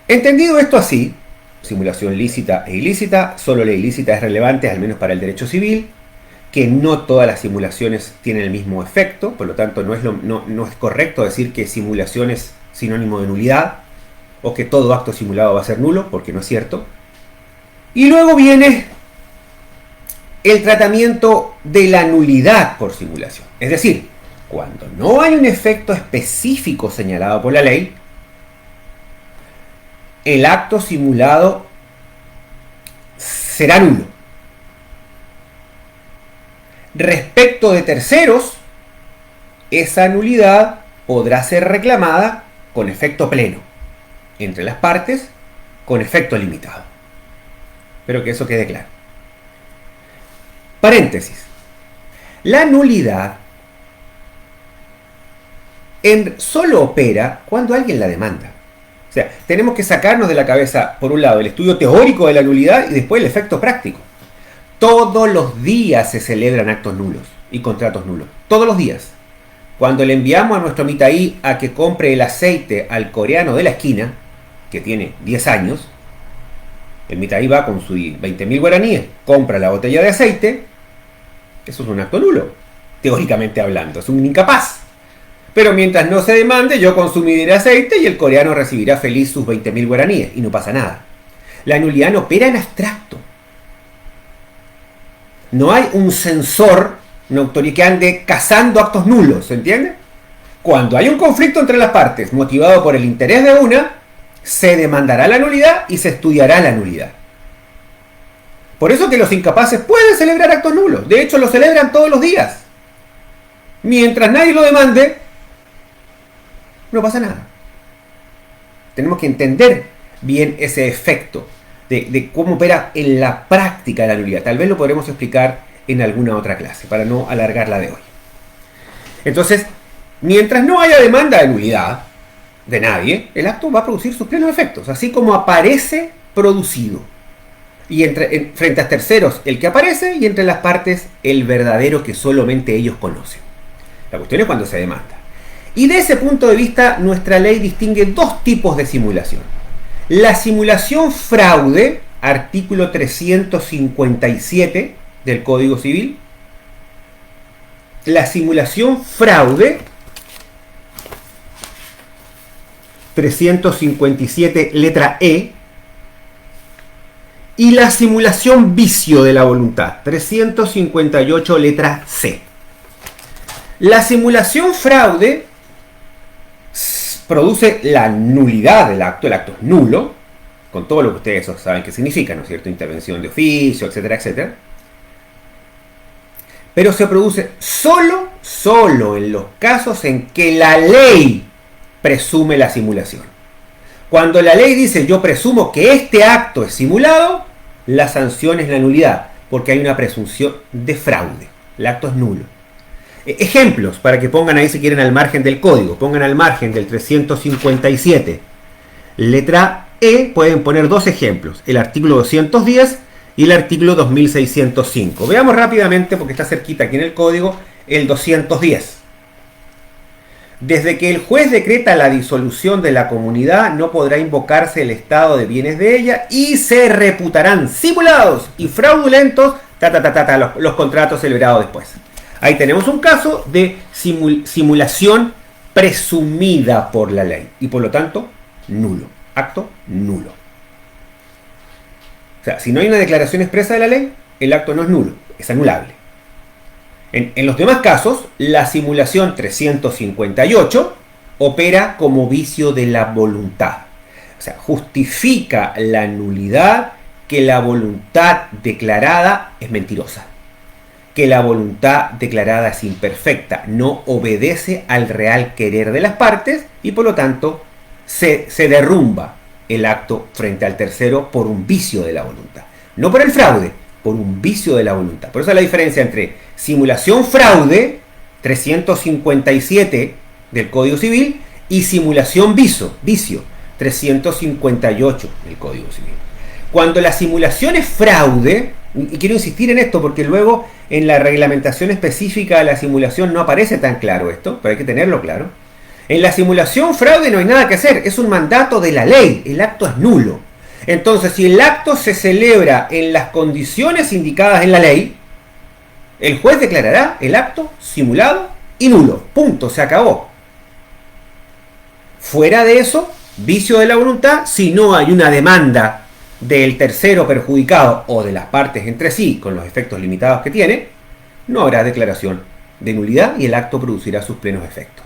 Entendido esto así, simulación lícita e ilícita, solo la ilícita es relevante, al menos para el derecho civil, que no todas las simulaciones tienen el mismo efecto, por lo tanto no es correcto decir que simulación es sinónimo de nulidad, o que todo acto simulado va a ser nulo, porque no es cierto. Y luego viene el tratamiento de la nulidad por simulación. Es decir, cuando no hay un efecto específico señalado por la ley, el acto simulado será nulo. Respecto de terceros, esa nulidad podrá ser reclamada con efecto pleno, entre las partes, con efecto limitado. Espero que eso quede claro. Paréntesis. La nulidad solo opera cuando alguien la demanda. O sea, tenemos que sacarnos de la cabeza, por un lado, el estudio teórico de la nulidad y después el efecto práctico. Todos los días se celebran actos nulos y contratos nulos. Todos los días. Cuando le enviamos a nuestro mitaí a que compre el aceite al coreano de la esquina, que tiene 10 años, el mitaí va con sus 20.000 guaraníes, compra la botella de aceite, eso es un acto nulo, teóricamente hablando, es un incapaz. Pero mientras no se demande, yo consumiré aceite y el coreano recibirá feliz sus 20.000 guaraníes y no pasa nada. La nulidad no opera en abstracto. No hay un censor que ande cazando actos nulos, ¿se entiende? Cuando hay un conflicto entre las partes motivado por el interés de una, se demandará la nulidad y se estudiará la nulidad. Por eso que los incapaces pueden celebrar actos nulos. De hecho, lo celebran todos los días. Mientras nadie lo demande, no pasa nada. Tenemos que entender bien ese efecto de cómo opera en la práctica la nulidad. Tal vez lo podremos explicar en alguna otra clase, para no alargar la de hoy. Entonces, mientras no haya demanda de nulidad de nadie, el acto va a producir sus plenos efectos, así como aparece producido. Y frente a terceros el que aparece, y entre las partes el verdadero que solamente ellos conocen. La cuestión es cuando se demanda. Y de ese punto de vista, nuestra ley distingue dos tipos de simulación. La simulación fraude, artículo 357 del Código Civil. La simulación fraude, 357 letra E. Y la simulación vicio de la voluntad, 358 letra C. La simulación fraude produce la nulidad del acto, el acto es nulo, con todo lo que ustedes saben que significa, ¿no es cierto? Intervención de oficio, etcétera, etcétera. Pero se produce solo en los casos en que la ley presume la simulación. Cuando la ley dice yo presumo que este acto es simulado, la sanción es la nulidad, porque hay una presunción de fraude. El acto es nulo. Ejemplos, para que pongan ahí si quieren al margen del código, pongan al margen del 357. Letra E, pueden poner dos ejemplos, el artículo 210 y el artículo 2605. Veamos rápidamente, porque está cerquita aquí en el código, el 210. Desde que el juez decreta la disolución de la comunidad, no podrá invocarse el estado de bienes de ella y se reputarán simulados y fraudulentos los contratos celebrados después. Ahí tenemos un caso de simulación presumida por la ley y por lo tanto nulo, acto nulo. O sea, si no hay una declaración expresa de la ley, el acto no es nulo, es anulable. En los demás casos, la simulación 358 opera como vicio de la voluntad. O sea, justifica la nulidad que la voluntad declarada es mentirosa, que la voluntad declarada es imperfecta, no obedece al real querer de las partes y por lo tanto se derrumba el acto frente al tercero por un vicio de la voluntad. No por el fraude, por un vicio de la voluntad. Por eso es la diferencia entre simulación fraude, 357 del Código Civil, y simulación vicio, 358 del Código Civil. Cuando la simulación es fraude, y quiero insistir en esto porque luego en la reglamentación específica de la simulación no aparece tan claro esto, pero hay que tenerlo claro. En la simulación fraude no hay nada que hacer, es un mandato de la ley, el acto es nulo. Entonces, si el acto se celebra en las condiciones indicadas en la ley, el juez declarará el acto simulado y nulo. Punto, se acabó. Fuera de eso, vicio de la voluntad, si no hay una demanda del tercero perjudicado o de las partes entre sí, con los efectos limitados que tiene, no habrá declaración de nulidad y el acto producirá sus plenos efectos.